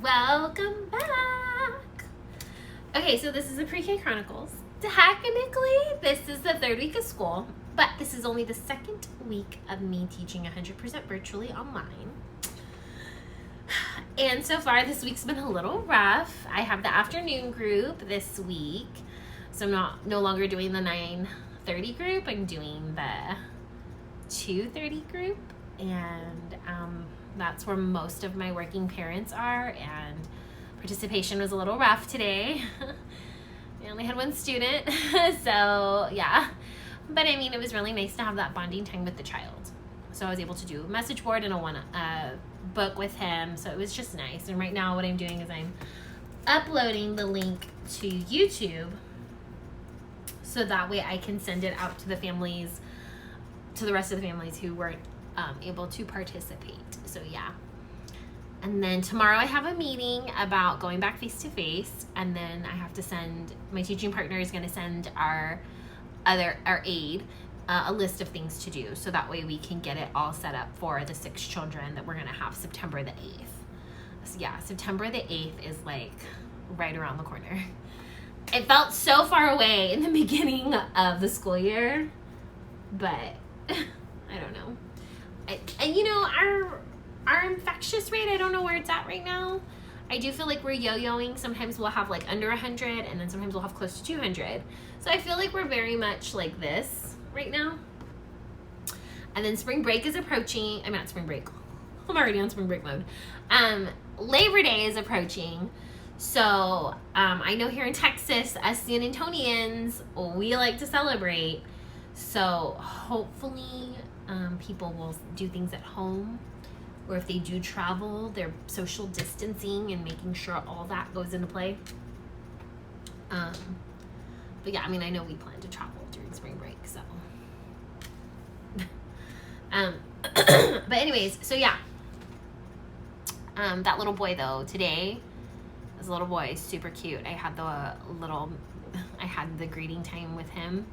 Welcome back. Okay, so this is the Pre-K Chronicles. Technically, this is the third week of school, but this is only the second week of me teaching 100% virtually online. And so far, this week's been a little rough. I have the afternoon group this week, so I'm no longer doing the 9:30 group. I'm doing the 2:30 group, and that's where most of my working parents are, and participation was a little rough today. I only had one student, so yeah. But I mean, it was really nice to have that bonding time with the child. So I was able to do a message board and a book with him, so it was just nice. And right now what I'm doing is I'm uploading the link to YouTube, so that way I can send it out to the families, to the rest of the families who weren't able to participate. So yeah. And then tomorrow I have a meeting about going back face to face, and then I have to send, my teaching partner is going to send our aide a list of things to do, so that way we can get it all set up for the 6 children that we're going to have September the 8th. So yeah, September the 8th is like right around the corner. It felt so far away in the beginning of the school year, but I don't know. And you know, our infectious rate, I don't know where it's at right now. I do feel like we're yo-yoing. Sometimes we'll have like under 100, and then sometimes we'll have close to 200. So I feel like we're very much like this right now. And then spring break is approaching. I'm not spring break. I'm already on spring break mode. Labor Day is approaching. So I know here in Texas, us San Antonians, we like to celebrate. So hopefully people will do things at home, or if they do travel, they're social distancing and making sure all that goes into play. But yeah, I mean, I know we plan to travel during spring break, so. But anyways, so yeah. That little boy though, today, this little boy is super cute. I had the greeting time with him,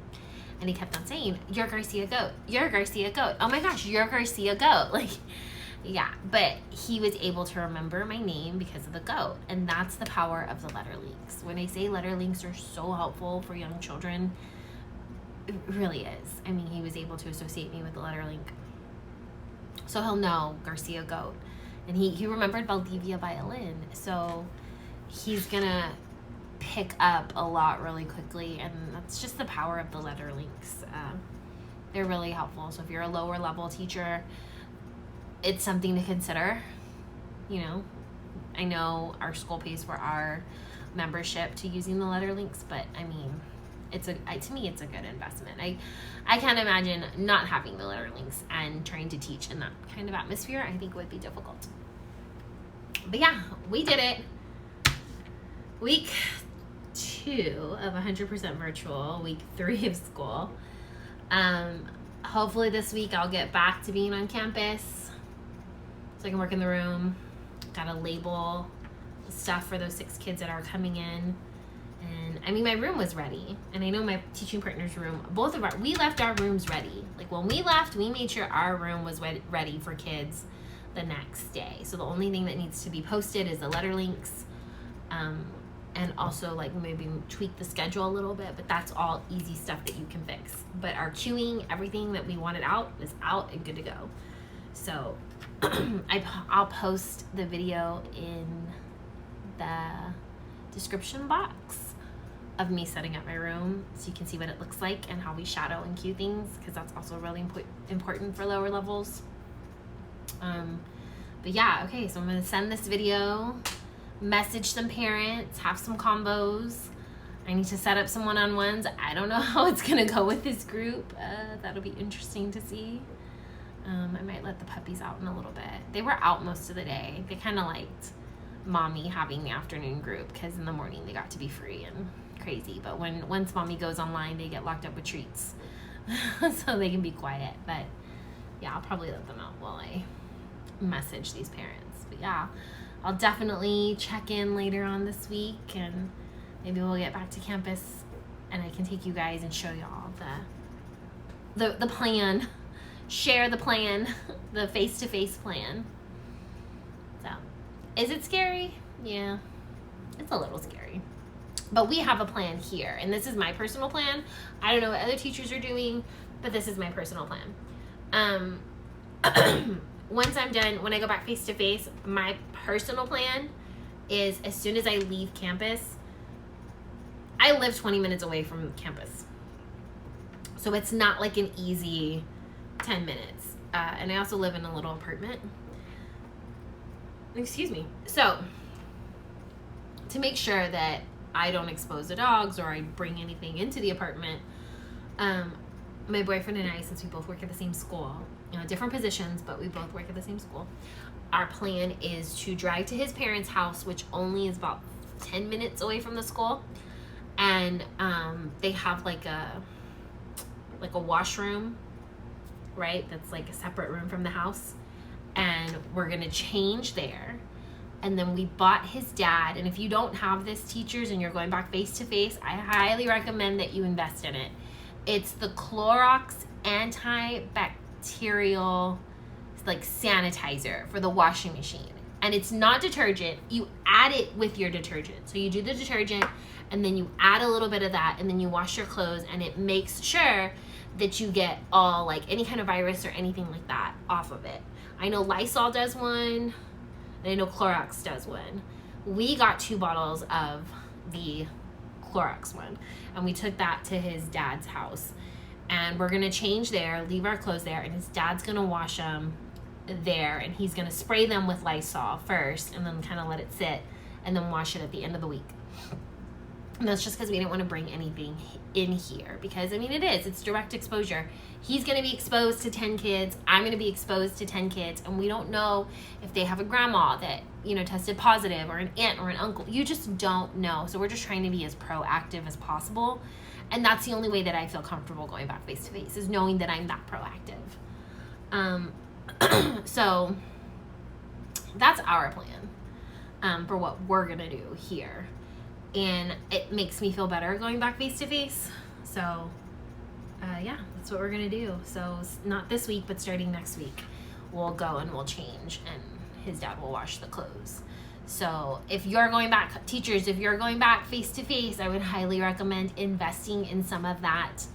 and he kept on saying, "You're Garcia Goat. You're Garcia Goat. Oh my gosh, you're Garcia Goat." Like, yeah, but he was able to remember my name because of the goat, and that's the power of the letter links. When I say letter links are so helpful for young children, it really is. I mean, he was able to associate me with the letter link. So he'll know Garcia Goat. And he remembered Valdivia Violin. So he's gonna pick up a lot really quickly, and that's just the power of the letter links. They're really helpful. So if you're a lower level teacher, it's something to consider. You know, I know our school pays for our membership to using the letter links, but I mean, to me it's a good investment. I can't imagine not having the letter links and trying to teach in that kind of atmosphere. I think would be difficult. But yeah, we did it. Week 2 of 100% virtual, week 3 of school. Hopefully this week I'll get back to being on campus, so I can work in the room. Gotta label stuff for those 6 kids that are coming in. And I mean, my room was ready, and I know my teaching partner's room, we left our rooms ready. Like when we left, we made sure our room was ready for kids the next day. So the only thing that needs to be posted is the letter links, and also like maybe tweak the schedule a little bit, but that's all easy stuff that you can fix. But our queuing, everything that we wanted out is out and good to go. So I'll post the video in the description box of me setting up my room, so you can see what it looks like and how we shadow and cue things, because that's also really important for lower levels. But yeah, okay, so I'm gonna send this video, message some parents, have some combos. I need to set up some one-on-ones. I don't know how it's gonna go with this group. That'll be interesting to see. I might let the puppies out in a little bit. They were out most of the day. They kind of liked mommy having the afternoon group, because in the morning they got to be free and crazy. But once mommy goes online, they get locked up with treats. So they can be quiet. But yeah, I'll probably let them out while I message these parents. But yeah, I'll definitely check in later on this week, and maybe we'll get back to campus and I can take you guys and show y'all the plan, share the plan, the face-to-face plan. So, is it scary? Yeah, it's a little scary. But we have a plan here, and this is my personal plan. I don't know what other teachers are doing, but this is my personal plan. Once I'm done, when I go back face to face, my personal plan is as soon as I leave campus, I live 20 minutes away from campus. So it's not like an easy 10 minutes. And I also live in a little apartment. Excuse me. So to make sure that I don't expose the dogs or I bring anything into the apartment, my boyfriend and I, since we both work at the same school, different positions, but we both work at the same school, our plan is to drive to his parents' house, which only is about 10 minutes away from the school. And they have like a washroom, right? That's like a separate room from the house. And we're gonna change there. And then we bought his dad. And if you don't have this, teachers, and you're going back face to face, I highly recommend that you invest in it. It's the Clorox antibacterial like sanitizer for the washing machine. And it's not detergent. You add it with your detergent. So you do the detergent and then you add a little bit of that and then you wash your clothes, and it makes sure that you get all like any kind of virus or anything like that off of it. I know Lysol does one, and I know Clorox does one. We got 2 bottles of the Clorox one, and we took that to his dad's house. And we're gonna change there, leave our clothes there, and his dad's gonna wash them there, and he's gonna spray them with Lysol first and then kind of let it sit and then wash it at the end of the week. And that's just because we didn't want to bring anything in here, because I mean it's direct exposure. He's going to be exposed to 10 kids, I'm going to be exposed to 10 kids, and we don't know if they have a grandma that tested positive, or an aunt or an uncle. You just don't know. So we're just trying to be as proactive as possible, and that's the only way that I feel comfortable going back face to face, is knowing that I'm that proactive. So that's our plan for what we're gonna do here, and it makes me feel better going back face to face. So yeah, that's what we're gonna do. So not this week, but starting next week, we'll go and we'll change, and his dad will wash the clothes. So if you're going back, teachers, if you're going back face to face, I would highly recommend investing in some of that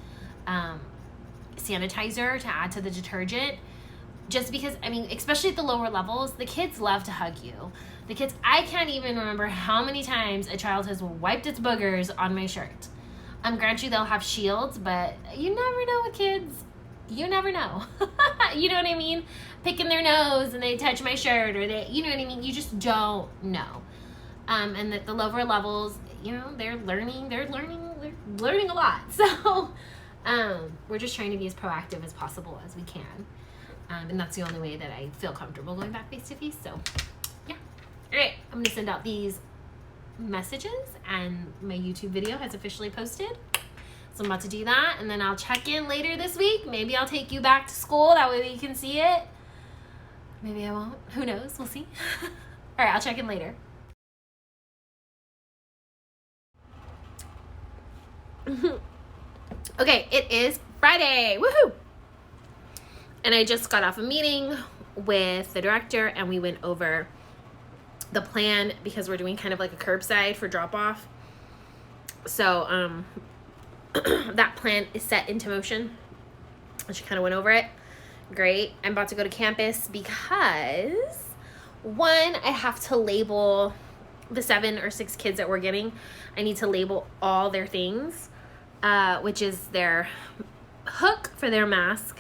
sanitizer to add to the detergent. Just because, I mean, especially at the lower levels, the kids love to hug you. The kids, I can't even remember how many times a child has wiped its boogers on my shirt. Grant you, they'll have shields, but you never know with kids. You never know. You know what I mean? Picking their nose and they touch my shirt, or they, you know what I mean? You just don't know. And at the lower levels, they're learning a lot. So we're just trying to be as proactive as possible as we can. And that's the only way that I feel comfortable going back face to face. So yeah. All right, I'm going to send out these messages, and my YouTube video has officially posted. So I'm about to do that, and then I'll check in later this week. Maybe I'll take you back to school. That way you can see it. Maybe I won't. Who knows? We'll see. All right, I'll check in later. Okay, it is Friday. Woohoo! And I just got off a meeting with the director, and we went over the plan, because we're doing kind of like a curbside for drop off. So that plan is set into motion. She kind of went over it. Great. I'm about to go to campus because, one, I have to label the 7 or 6 kids that we're getting. I need to label all their things, which is their hook for their mask.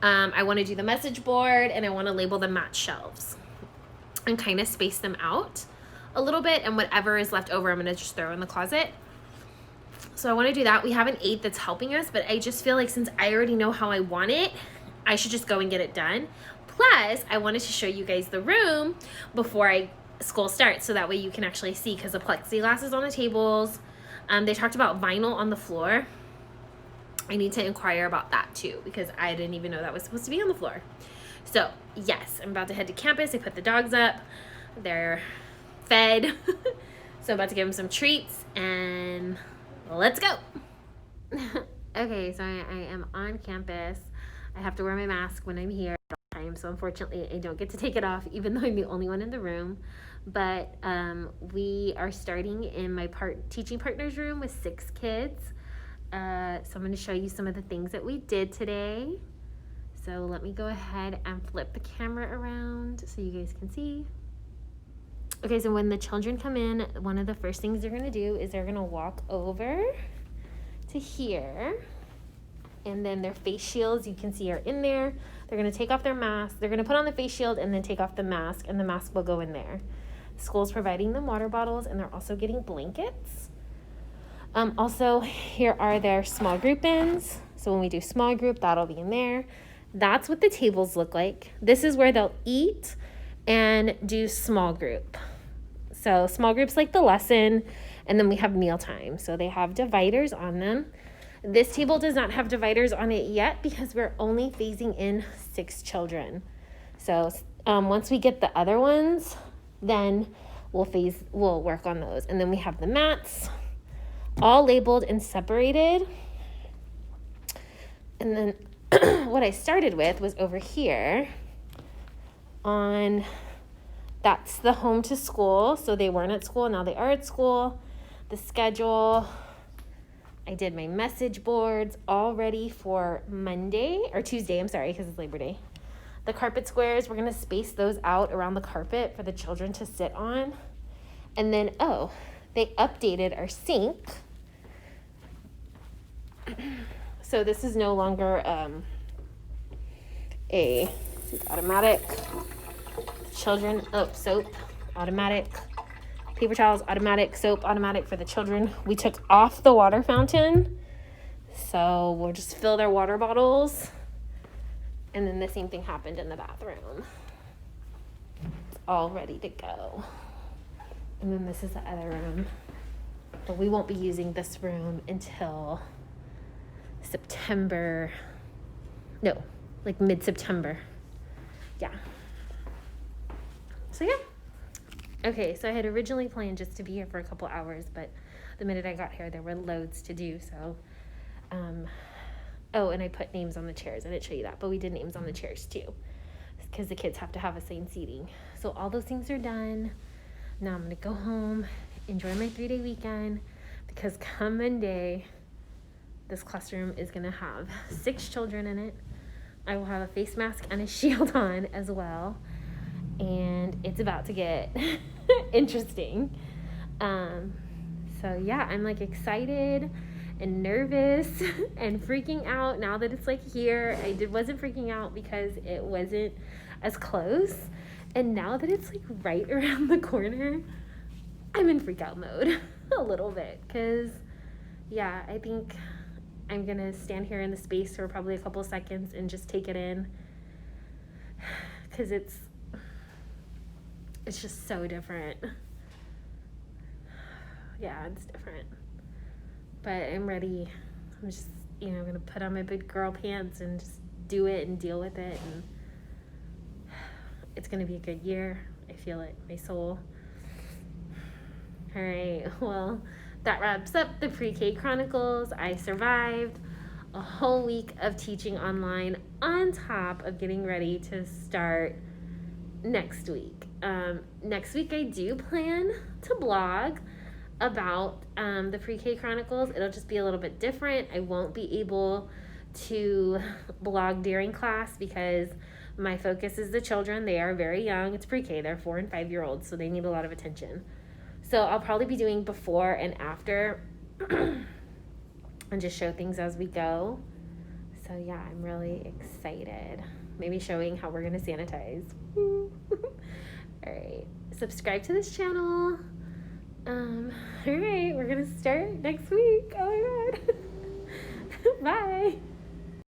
I want to do the message board, and I want to label the mat shelves and kind of space them out a little bit, and whatever is left over I'm going to just throw in the closet. So I want to do that. We have an aide that's helping us, but I just feel like since I already know how I want it, I should just go and get it done. Plus, I wanted to show you guys the room before school starts, so that way you can actually see, because the plexiglass is on the tables. They talked about vinyl on the floor. I need to inquire about that too, because I didn't even know that was supposed to be on the floor. So yes, I'm about to head to campus. I put the dogs up. They're fed. So I'm about to give them some treats, and let's go. Okay, so I am on campus. I have to wear my mask when I'm here. I time, so unfortunately I don't get to take it off, even though I'm the only one in the room. But we are starting in my teaching partner's room with 6 kids. So I'm going to show you some of the things that we did today. So let me go ahead and flip the camera around so you guys can see. Okay, so when the children come in, one of the first things they're going to do is they're going to walk over to here. And then their face shields, you can see, are in there. They're going to take off their mask. They're going to put on the face shield and then take off the mask, and the mask will go in there. School's providing them water bottles, and they're also getting blankets. Also, here are their small group bins. So when we do small group, that'll be in there. That's what the tables look like. This is where they'll eat and do small group. So small group's like the lesson, and then we have mealtime. So they have dividers on them. This table does not have dividers on it yet because we're only phasing in 6 children. So once we get the other ones, then we'll work on those. And then we have the mats, all labeled and separated. And then what I started with was over here that's the home to school. So they weren't at school, now they are at school. The schedule, I did my message boards all ready for Tuesday, because it's Labor Day. The carpet squares, we're going to space those out around the carpet for the children to sit on. And then, they updated our sink. So this is no longer a automatic. Children, soap, automatic. Paper towels, automatic. Soap, automatic for the children. We took off the water fountain, so we'll just fill their water bottles. And then the same thing happened in the bathroom. It's all ready to go. And then this is the other room. But we won't be using this room until mid-September. Yeah. So yeah. Okay, so I had originally planned just to be here for a couple hours, but the minute I got here, there were loads to do, so, and I put names on the chairs. I didn't show you that, but we did names on the chairs too, because the kids have to have assigned seating. So all those things are done. Now I'm going to go home, enjoy my 3-day weekend, because come Monday, this classroom is going to have 6 children in it. I will have a face mask and a shield on as well. And it's about to get interesting. So yeah, I'm like excited and nervous and freaking out now that it's like here. I wasn't freaking out because it wasn't as close. And now that it's like right around the corner, I'm in freak out mode a little bit. Cause yeah, I think I'm gonna stand here in the space for probably a couple seconds and just take it in. Cause it's just so different. Yeah, it's different. But I'm ready. I'm just, gonna put on my big girl pants and just do it and deal with it. And it's gonna be a good year. I feel it, my soul. All right, well, that wraps up the Pre-K Chronicles. I survived a whole week of teaching online on top of getting ready to start next week. Next week I do plan to blog about the Pre-K Chronicles. It'll just be a little bit different. I won't be able to blog during class because my focus is the children. They are very young. It's pre-K. They're 4 and 5 year olds, so they need a lot of attention. So I'll probably be doing before and after and just show things as we go. So yeah, I'm really excited. Maybe showing how we're going to sanitize. All right, subscribe to this channel. All right, we're going to start next week. Oh my God. Bye.